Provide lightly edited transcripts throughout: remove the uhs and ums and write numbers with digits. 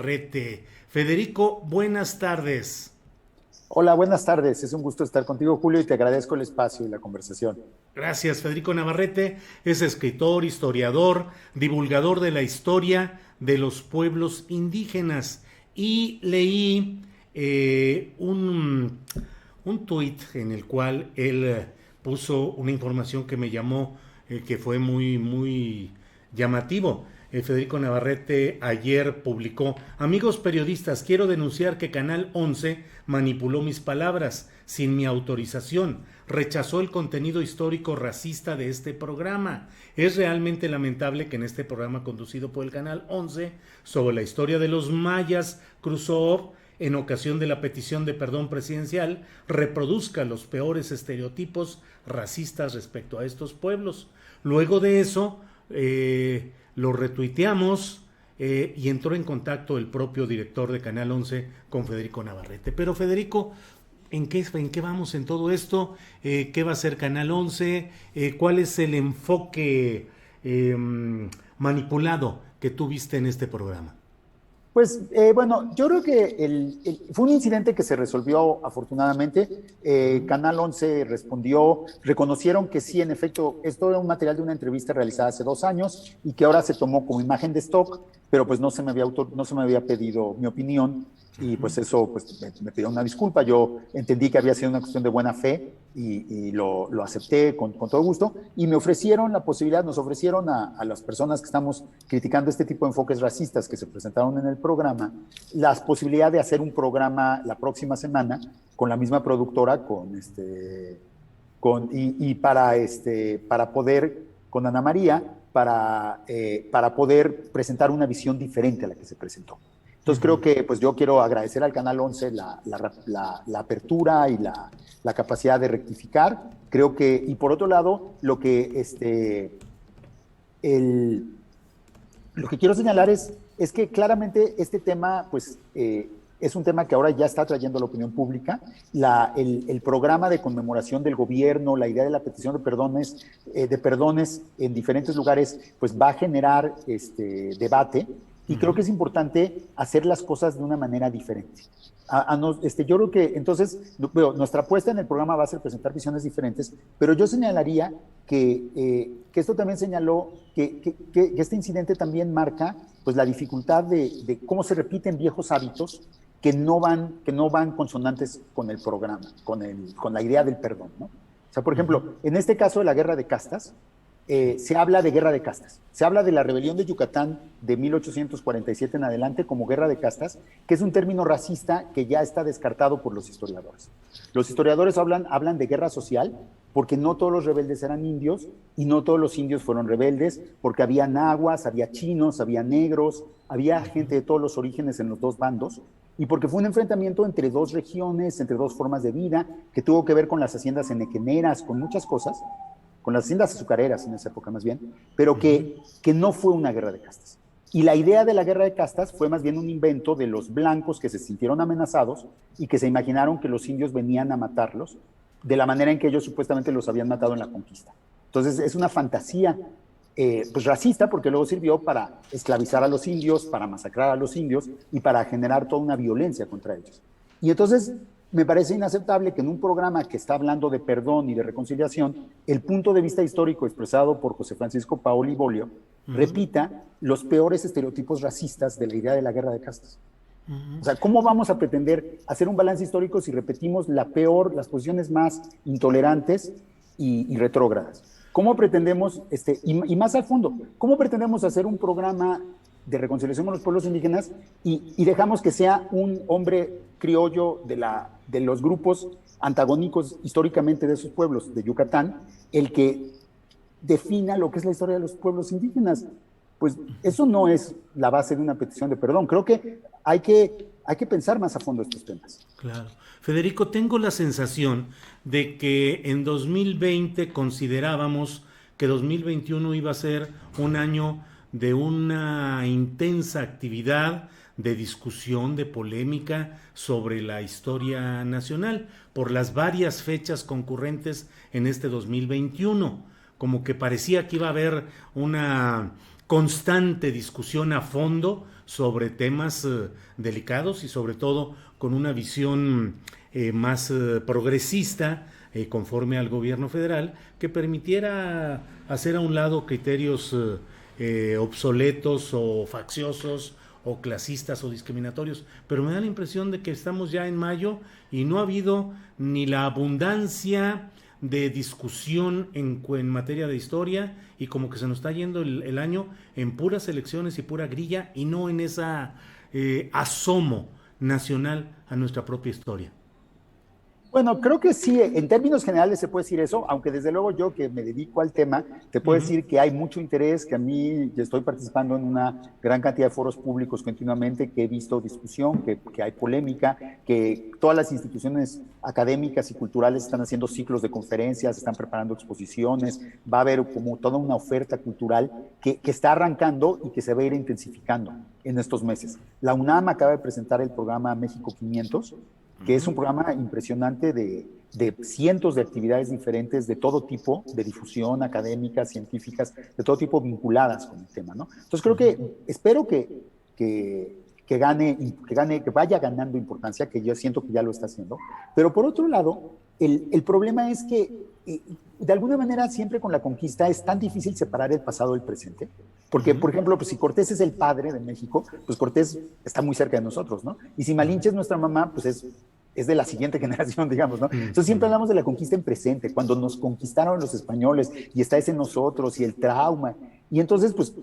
Rete. Federico, buenas tardes. Hola, buenas tardes. Es un gusto estar contigo, Julio, y te agradezco el espacio y la conversación. Gracias, Federico Navarrete. Es escritor, historiador, divulgador de la historia de los pueblos indígenas. Y leí un tuit en el cual él puso una información que me llamó, que fue muy llamativo. Federico Navarrete ayer publicó: amigos periodistas, quiero denunciar que Canal 11 manipuló mis palabras sin mi autorización, rechazó el contenido histórico racista de este programa. Es realmente lamentable que en este programa conducido por el Canal 11 sobre la historia de los mayas, Khrushchev, en ocasión de la petición de perdón presidencial, reproduzca los peores estereotipos racistas respecto a estos pueblos. Luego de eso, lo retuiteamos y entró en contacto el propio director de Canal 11 con Federico Navarrete. Pero Federico, ¿en qué vamos en todo esto? ¿Qué va a ser Canal 11? ¿Cuál es el enfoque manipulado que tú viste en este programa? Bueno, yo creo que fue un incidente que se resolvió afortunadamente. Canal 11 respondió, reconocieron que sí, en efecto, esto era un material de una entrevista realizada hace 2 años y que ahora se tomó como imagen de stock, pero pues no se me había pedido mi opinión y pues eso pues me pidió una disculpa. Yo entendí que había sido una cuestión de buena fe y lo acepté con todo gusto y me ofrecieron la posibilidad, nos ofrecieron a las personas que estamos criticando este tipo de enfoques racistas que se presentaron en el programa, la posibilidad de hacer un programa la próxima semana con la misma productora, para poder, con Ana María, para poder presentar una visión diferente a la que se presentó. Entonces creo que pues yo quiero agradecer al Canal 11 la apertura y la capacidad de rectificar. Creo que, y por otro lado, lo que quiero señalar es que claramente este tema, pues, es un tema que ahora ya está trayendo a la opinión pública. El programa de conmemoración del gobierno, la idea de la petición de perdones en diferentes lugares, pues va a generar debate. Y creo que es importante hacer las cosas de una manera diferente. Yo creo que entonces, nuestra apuesta en el programa va a ser presentar visiones diferentes, pero yo señalaría que esto también señaló que este incidente también marca pues, la dificultad de cómo se repiten viejos hábitos que no van consonantes con el programa, con la idea del perdón, ¿no? O sea, por ejemplo, en este caso de la guerra de castas, se habla de guerra de castas. Se habla de la rebelión de Yucatán de 1847 en adelante como guerra de castas, que es un término racista que ya está descartado por los historiadores. Los historiadores hablan de guerra social porque no todos los rebeldes eran indios y no todos los indios fueron rebeldes, porque había nahuas, había chinos, había negros, había gente de todos los orígenes en los dos bandos, y porque fue un enfrentamiento entre dos regiones, entre dos formas de vida, que tuvo que ver con las haciendas enequeneras, con muchas cosas, con las haciendas azucareras en esa época más bien, pero que no fue una guerra de castas. Y la idea de la guerra de castas fue más bien un invento de los blancos que se sintieron amenazados y que se imaginaron que los indios venían a matarlos de la manera en que ellos supuestamente los habían matado en la conquista. Entonces es una fantasía pues racista, porque luego sirvió para esclavizar a los indios, para masacrar a los indios y para generar toda una violencia contra ellos. Y entonces me parece inaceptable que en un programa que está hablando de perdón y de reconciliación, el punto de vista histórico expresado por José Francisco Paoli Bolio repita los peores estereotipos racistas de la idea de la guerra de castas. O sea, ¿cómo vamos a pretender hacer un balance histórico si repetimos las posiciones más intolerantes y retrógradas? ¿Cómo pretendemos, y más al fondo, cómo pretendemos hacer un programa de reconciliación con los pueblos indígenas y dejamos que sea un hombre criollo de los grupos antagónicos históricamente de esos pueblos de Yucatán, el que defina lo que es la historia de los pueblos indígenas? Pues eso no es la base de una petición de perdón. Creo que hay que pensar más a fondo estos temas. Claro. Federico, tengo la sensación de que en 2020 considerábamos que 2021 iba a ser un año de una intensa actividad de discusión, de polémica sobre la historia nacional, por las varias fechas concurrentes en este 2021. Como que parecía que iba a haber una constante discusión a fondo sobre temas delicados y sobre todo con una visión más progresista conforme al gobierno federal, que permitiera hacer a un lado criterios obsoletos o facciosos o clasistas o discriminatorios, pero me da la impresión de que estamos ya en mayo y no ha habido ni la abundancia de discusión en materia de historia, y como que se nos está yendo el año en puras elecciones y pura grilla y no en esa asomo nacional a nuestra propia historia. Bueno, creo que sí, en términos generales se puede decir eso, aunque desde luego yo que me dedico al tema, te puedo decir que hay mucho interés, que a mí estoy participando en una gran cantidad de foros públicos continuamente, que he visto discusión, que hay polémica, que todas las instituciones académicas y culturales están haciendo ciclos de conferencias, están preparando exposiciones, va a haber como toda una oferta cultural que está arrancando y que se va a ir intensificando en estos meses. La UNAM acaba de presentar el programa México 500, que es un programa impresionante de cientos de actividades diferentes de todo tipo, de difusión académicas, científicas, de todo tipo vinculadas con el tema, ¿no? Entonces creo espero que vaya ganando importancia, que yo siento que ya lo está haciendo, pero por otro lado, el problema es que de alguna manera siempre con la conquista es tan difícil separar el pasado del presente, porque por ejemplo, pues si Cortés es el padre de México, pues Cortés está muy cerca de nosotros, ¿no? Y si Malinche es nuestra mamá, pues es de la siguiente generación, digamos, ¿no? Entonces siempre hablamos de la conquista en presente, cuando nos conquistaron los españoles y está ese nosotros y el trauma. Y entonces, pues,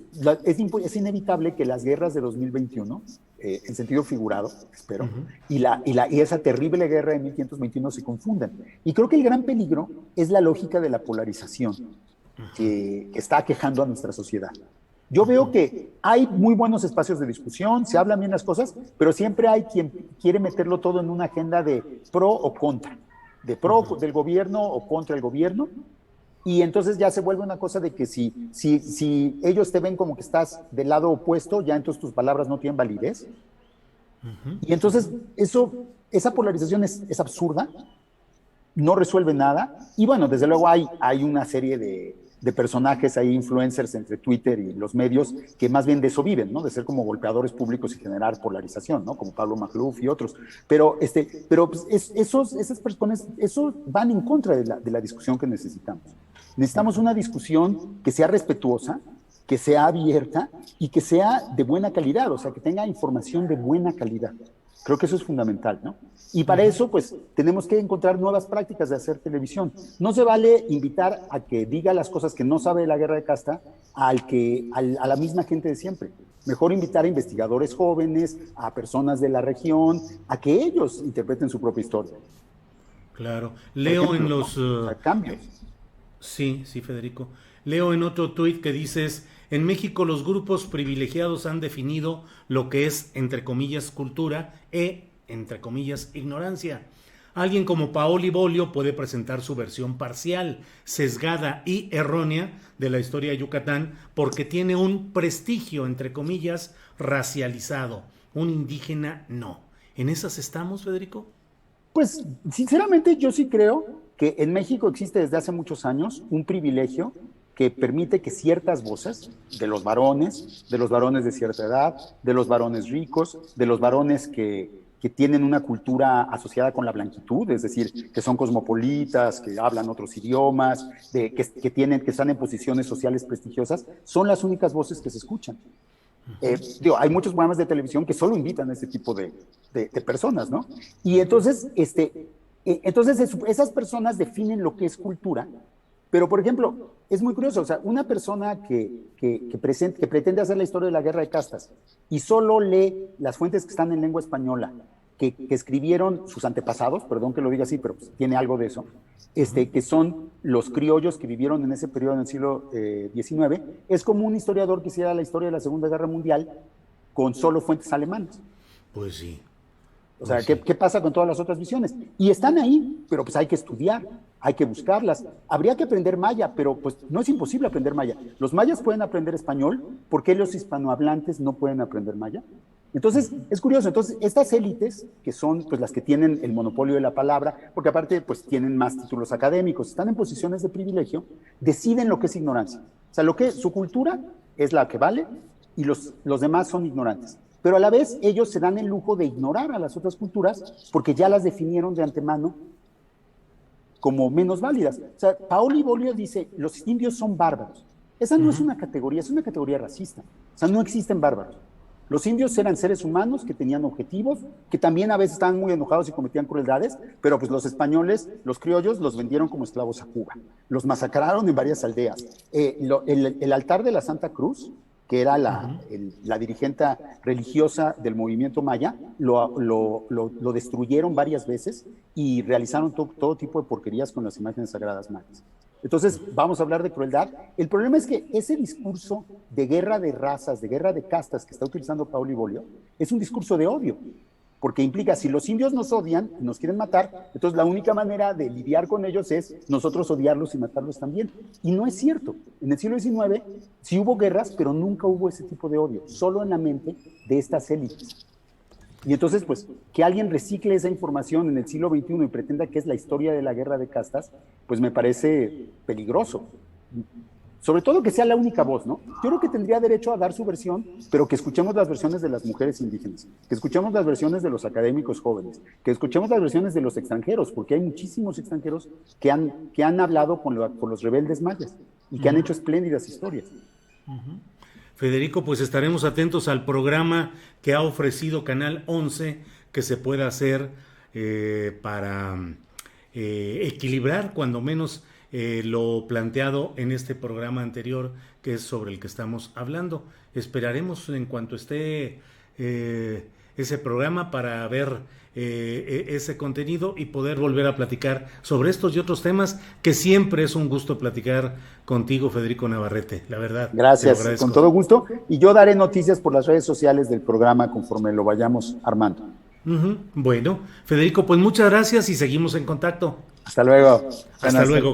es inevitable que las guerras de 2021, en sentido figurado, espero, y esa terrible guerra de 1521 se confundan. Y creo que el gran peligro es la lógica de la polarización que está aquejando a nuestra sociedad. Yo veo que hay muy buenos espacios de discusión, se hablan bien las cosas, pero siempre hay quien quiere meterlo todo en una agenda de pro o contra, de pro del gobierno o contra el gobierno, y entonces ya se vuelve una cosa de que si ellos te ven como que estás del lado opuesto, ya entonces tus palabras no tienen validez. Y entonces esa polarización es absurda, no resuelve nada, y bueno, desde luego hay una serie de personajes ahí, influencers entre Twitter y los medios, que más bien de eso viven, ¿no? De ser como golpeadores públicos y generar polarización, ¿no? Como Pablo Magluf y otros. Pero pues esas personas, eso van en contra de la discusión que necesitamos. Necesitamos una discusión que sea respetuosa, que sea abierta y que sea de buena calidad, o sea, que tenga información de buena calidad. Creo que eso es fundamental, ¿no? Y para eso, pues, tenemos que encontrar nuevas prácticas de hacer televisión. No se vale invitar a que diga las cosas que no sabe de la guerra de casta a la misma gente de siempre. Mejor invitar a investigadores jóvenes, a personas de la región, a que ellos interpreten su propia historia. Claro. Leo en los cambios. Sí, Federico. Leo en otro tuit que dices: en México los grupos privilegiados han definido lo que es, entre comillas, cultura entre comillas, ignorancia. Alguien como Paoli Bolio puede presentar su versión parcial, sesgada y errónea de la historia de Yucatán porque tiene un prestigio, entre comillas, racializado. Un indígena no. ¿En esas estamos, Federico? Pues, sinceramente, yo sí creo que en México existe desde hace muchos años un privilegio que permite que ciertas voces de los varones de cierta edad, de los varones ricos, de los varones que tienen una cultura asociada con la blanquitud, es decir, que son cosmopolitas, que hablan otros idiomas, que están en posiciones sociales prestigiosas, son las únicas voces que se escuchan. Hay muchos programas de televisión que solo invitan a este tipo de personas, ¿no? Y entonces, esas personas definen lo que es cultura. Pero, por ejemplo, es muy curioso, o sea, una persona que pretende hacer la historia de la guerra de castas y solo lee las fuentes que están en lengua española, que escribieron sus antepasados, perdón que lo diga así, pero pues, tiene algo de eso, que son los criollos que vivieron en ese periodo en el siglo XIX, es como un historiador que hiciera la historia de la Segunda Guerra Mundial con solo fuentes alemanas. Pues sí. O sea, ¿qué pasa con todas las otras visiones? Y están ahí, pero pues hay que estudiar, hay que buscarlas. Habría que aprender maya, pero pues no es imposible aprender maya. Los mayas pueden aprender español, ¿por qué los hispanohablantes no pueden aprender maya? Entonces, es curioso. Entonces, estas élites, que son pues las que tienen el monopolio de la palabra, porque aparte pues tienen más títulos académicos, están en posiciones de privilegio, deciden lo que es ignorancia. O sea, su cultura es la que vale y los demás son ignorantes. Pero a la vez ellos se dan el lujo de ignorar a las otras culturas porque ya las definieron de antemano como menos válidas. O sea, Paoli Bolio dice, los indios son bárbaros. Esa no es una categoría, es una categoría racista. O sea, no existen bárbaros. Los indios eran seres humanos que tenían objetivos, que también a veces estaban muy enojados y cometían crueldades, pero pues los españoles, los criollos, los vendieron como esclavos a Cuba. Los masacraron en varias aldeas. El altar de la Santa Cruz, que era la dirigente religiosa del movimiento maya, lo destruyeron varias veces y realizaron todo tipo de porquerías con las imágenes sagradas mayas. Entonces, vamos a hablar de crueldad. El problema es que ese discurso de guerra de razas, de guerra de castas que está utilizando Paoli Bolio, es un discurso de odio, porque implica, si los indios nos odian y nos quieren matar, entonces la única manera de lidiar con ellos es nosotros odiarlos y matarlos también. Y no es cierto. En el siglo XIX sí hubo guerras, pero nunca hubo ese tipo de odio, solo en la mente de estas élites. Y entonces, pues, que alguien recicle esa información en el siglo XXI y pretenda que es la historia de la guerra de castas, pues me parece peligroso. Sobre todo que sea la única voz, ¿no? Yo creo que tendría derecho a dar su versión, pero que escuchemos las versiones de las mujeres indígenas, que escuchemos las versiones de los académicos jóvenes, que escuchemos las versiones de los extranjeros, porque hay muchísimos extranjeros que han hablado con los rebeldes mayas y que han hecho espléndidas historias. Federico, pues estaremos atentos al programa que ha ofrecido Canal 11 que se pueda hacer para equilibrar cuando menos lo planteado en este programa anterior, que es sobre el que estamos hablando. Esperaremos en cuanto esté ese programa para ver ese contenido y poder volver a platicar sobre estos y otros temas, que siempre es un gusto platicar contigo, Federico Navarrete, la verdad. Gracias, con todo gusto. Y yo daré noticias por las redes sociales del programa conforme lo vayamos armando. Bueno, Federico, pues muchas gracias y seguimos en contacto. Hasta luego. Hasta luego.